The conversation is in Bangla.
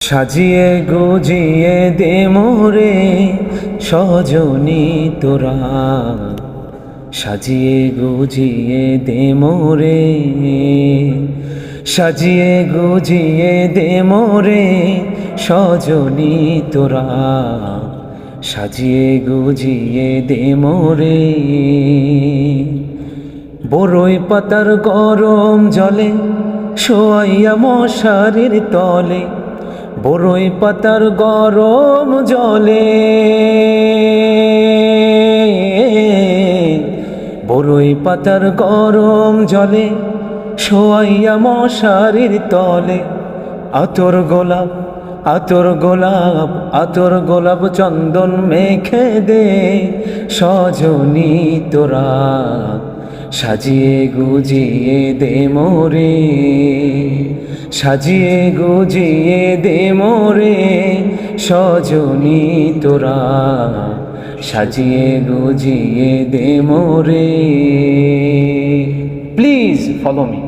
সাজিয়ে গুজিয়ে দে মোরে সজনী তোরা, সাজিয়ে গুজিয়ে দে মোরে, সাজিয়ে গুজিয়ে দে মোরে সজনী তোরা, সাজিয়ে গুজিয়ে দে মোরে। বড়ই পাতার গরম জলে শোয়াইয়া মশারির তলে, বড়ই পাতার গরম জলে, বড়ই পাতার গরম জলে শোয়াইয়া মশারির তলে। আতর গোলাপ আতর গোলাপ আতর গোলাপ চন্দন মেখে দে সজনী তোরা, সাজিয়ে গুজিয়ে দে মোরে, সাজিয়ে গুজিয়ে দে মোরে সজনী তোরা, সাজিয়ে গুজিয়ে দে মোরে। Please follow me.